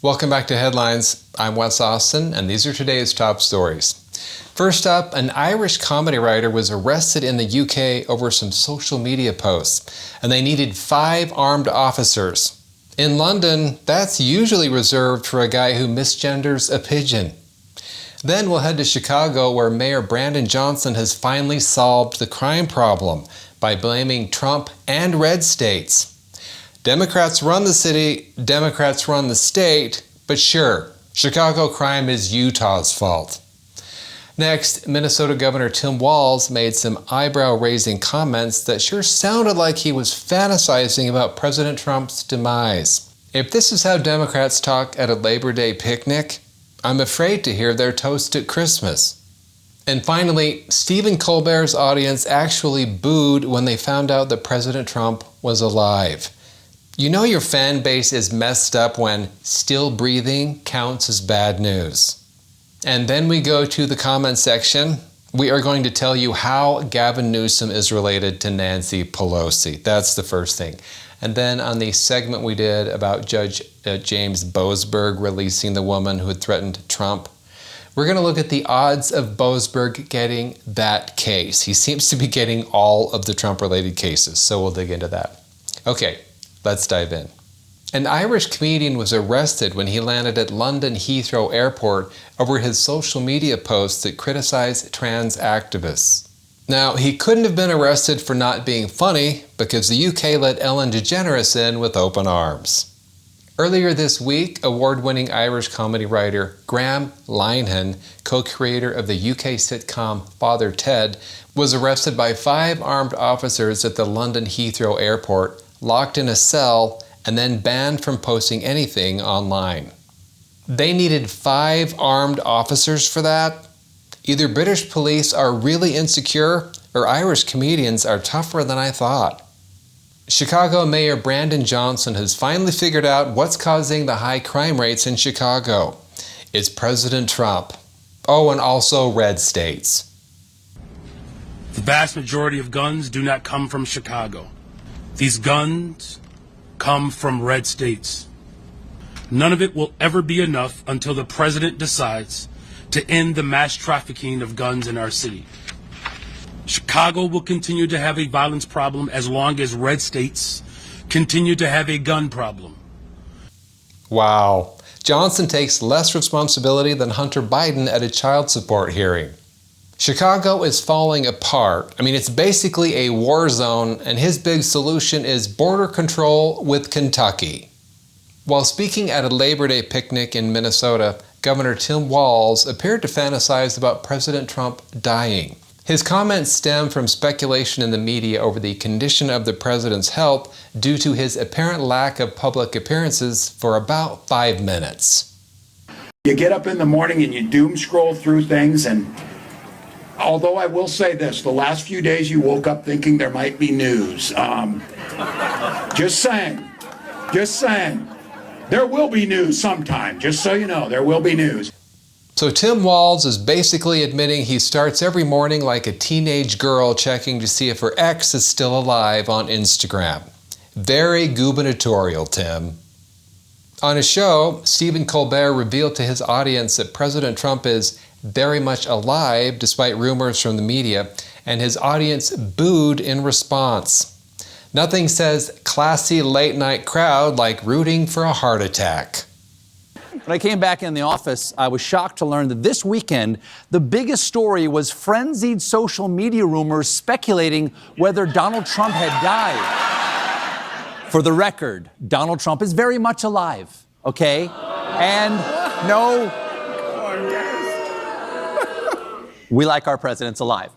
Welcome back to Headlines. I'm Wes Austin, and these are today's top stories. First up, an Irish comedy writer was arrested in the UK over some social media posts, and they needed 5 armed officers. In London, that's usually reserved for a guy who misgenders a pigeon. Then we'll head to Chicago, where Mayor Brandon Johnson has finally solved the crime problem by blaming Trump and red states. Democrats run the city, Democrats run the state, but sure, Chicago crime is Utah's fault. Next, Minnesota Governor Tim Walz made some eyebrow-raising comments that sure sounded like he was fantasizing about President Trump's demise. If this is how Democrats talk at a Labor Day picnic, I'm afraid to hear their toast at Christmas. And finally, Stephen Colbert's audience actually booed when they found out that President Trump was alive. You know your fan base is messed up when still breathing counts as bad news. And then we go to the comment section. We are going to tell you how Gavin Newsom is related to Nancy Pelosi. That's the first thing. And then on the segment we did about Judge James Boasberg releasing the woman who had threatened Trump, we're going to look at the odds of Boasberg getting that case. He seems to be getting all of the Trump-related cases, so we'll dig into that. Okay. Let's dive in. An Irish comedian was arrested when he landed at London Heathrow Airport over his social media posts that criticized trans activists. Now, he couldn't have been arrested for not being funny because the UK let Ellen DeGeneres in with open arms. Earlier this week, award-winning Irish comedy writer Graham Linehan, co-creator of the UK sitcom Father Ted, was arrested by 5 armed officers at the London Heathrow Airport, locked in a cell, and then banned from posting anything online. They needed 5 armed officers for that? Either British police are really insecure, or Irish comedians are tougher than I thought. Chicago Mayor Brandon Johnson has finally figured out what's causing the high crime rates in Chicago. It's President Trump. Oh, and also red states. The vast majority of guns do not come from Chicago. These guns come from red states. None of it will ever be enough until the president decides to end the mass trafficking of guns in our city. Chicago will continue to have a violence problem as long as red states continue to have a gun problem. Wow. Johnson takes less responsibility than Hunter Biden at a child support hearing. Chicago is falling apart. I mean, it's basically a war zone, and his big solution is border control with Kentucky. While speaking at a Labor Day picnic in Minnesota, Governor Tim Walz appeared to fantasize about President Trump dying. His comments stem from speculation in the media over the condition of the president's health due to his apparent lack of public appearances for about 5 minutes. You get up in the morning and you doom scroll through things, and although I will say this, the last few days you woke up thinking there might be news. Just saying. There will be news sometime, just so you know, there will be news. So Tim Walz is basically admitting he starts every morning like a teenage girl checking to see if her ex is still alive on Instagram. Very gubernatorial, Tim. On his show, Stephen Colbert revealed to his audience that President Trump is very much alive despite rumors from the media, and his audience booed in response. Nothing says classy late-night crowd like rooting for a heart attack. When I came back in the office, I was shocked to learn that this weekend, the biggest story was frenzied social media rumors speculating whether Donald Trump had died. For the record, Donald Trump is very much alive, okay? And no, we like our presidents alive.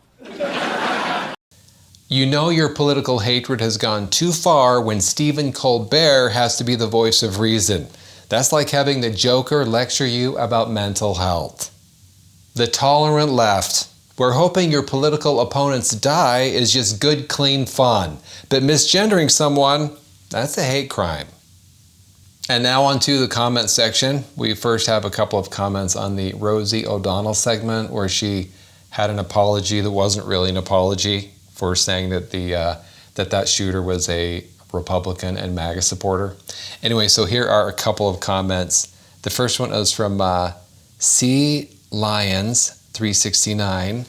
You know your political hatred has gone too far when Stephen Colbert has to be the voice of reason. That's like having the Joker lecture you about mental health. The tolerant left. We're hoping your political opponents die is just good, clean fun. But misgendering someone, that's a hate crime. And now on to the comment section. We first have a couple of comments on the Rosie O'Donnell segment where she had an apology that wasn't really an apology for saying that that shooter was a Republican and MAGA supporter. Anyway, so here are a couple of comments The first one is from C Lions 369.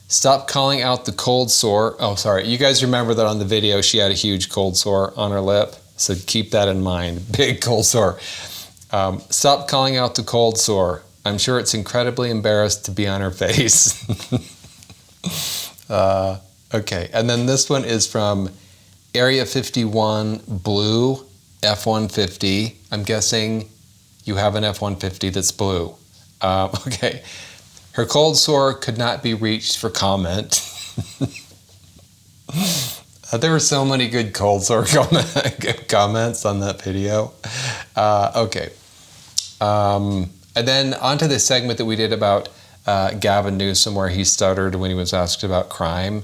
Stop calling out the cold sore. Oh, sorry. You guys remember that on the video she had a huge cold sore on her lip? So keep that in mind. Big cold sore. Stop calling out the cold sore. I'm sure it's incredibly embarrassed to be on her face. Okay. And then this one is from Area 51 Blue F-150. I'm guessing you have an F-150 that's blue. Okay. Her cold sore could not be reached for comment. There were so many good cold sore comments on that video. Okay. And then onto the segment that we did about Gavin Newsom, where he stuttered when he was asked about crime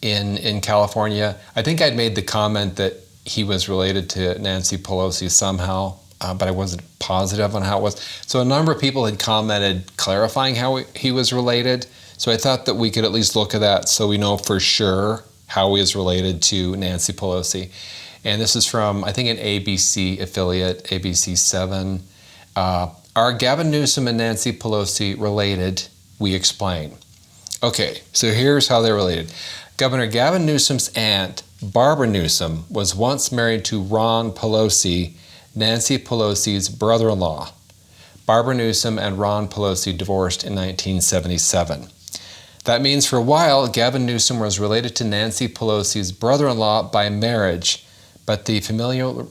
in California. I think I'd made the comment that he was related to Nancy Pelosi somehow, but I wasn't positive on how it was. So a number of people had commented clarifying how he was related. So I thought that we could at least look at that so we know for sure how he is related to Nancy Pelosi. And this is from, I think, an ABC affiliate, ABC 7. Are Gavin Newsom and Nancy Pelosi related? We explain. Okay, so here's how they're related. Governor Gavin Newsom's aunt, Barbara Newsom, was once married to Ron Pelosi, Nancy Pelosi's brother-in-law. Barbara Newsom and Ron Pelosi divorced in 1977. That means for a while, Gavin Newsom was related to Nancy Pelosi's brother-in-law by marriage, but the familial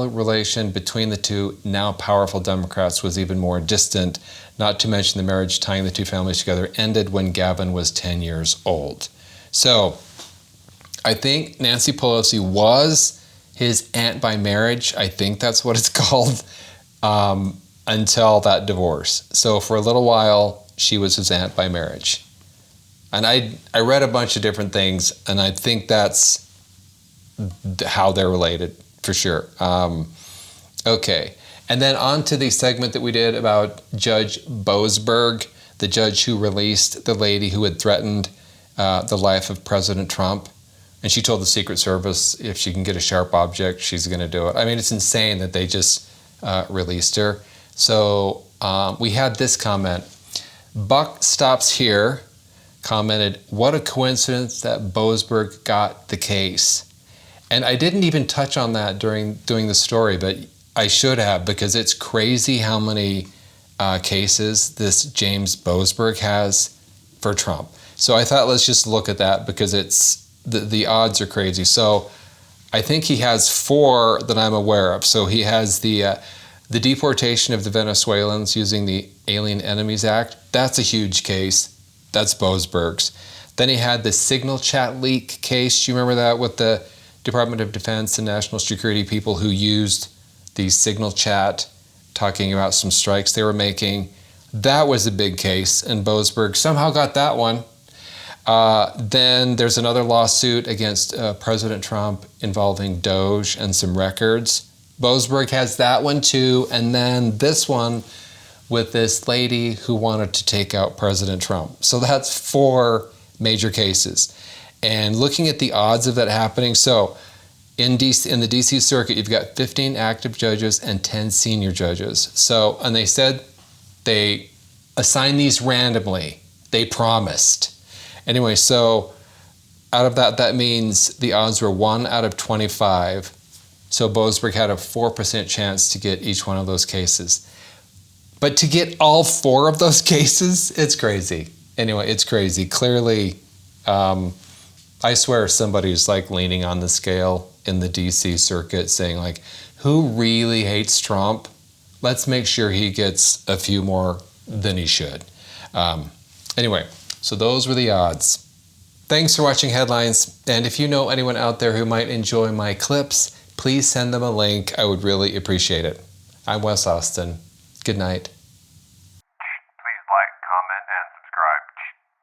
relation between the two now powerful Democrats was even more distant, not to mention the marriage tying the two families together ended when Gavin was 10 years old. So I think Nancy Pelosi was his aunt by marriage. I think that's what it's called, until that divorce. So for a little while, she was his aunt by marriage. And I read a bunch of different things, and I think that's how they're related for sure. Okay. And then on to the segment that we did about Judge Boasberg, the judge who released the lady who had threatened the life of President Trump. And she told the Secret Service if she can get a sharp object, she's going to do it. I mean, it's insane that they just released her. So we had this comment. Buck Stops Here commented, what a coincidence that Boasberg got the case. And I didn't even touch on that during doing the story, but I should have, because it's crazy how many cases this James Boasberg has for Trump. So I thought let's just look at that because it's the odds are crazy. So I think he has 4 that I'm aware of. So he has the deportation of the Venezuelans using the Alien Enemies Act. That's a huge case. That's Boasberg's. Then he had the signal chat leak case. Do you remember that with the Department of Defense and National Security people who used the signal chat talking about some strikes they were making? That was a big case, and Boasberg somehow got that one. Then there's another lawsuit against President Trump involving Doge and some records. Boasberg has that one too. And then this one with this lady who wanted to take out President Trump. So that's 4 major cases. And looking at the odds of that happening, so in the DC circuit, you've got 15 active judges and 10 senior judges. So, and they said they assigned these randomly. They promised. Anyway, so out of that, that means the odds were 1 out of 25. So Boasberg had a 4% chance to get each one of those cases. But to get all 4 of those cases, it's crazy. Anyway, it's crazy. Clearly, I swear somebody's like leaning on the scale in the DC circuit saying like, who really hates Trump? Let's make sure he gets a few more than he should. Anyway, so those were the odds. Thanks for watching Headlines. And if you know anyone out there who might enjoy my clips, please send them a link. I would really appreciate it. I'm Wes Austin. Good night.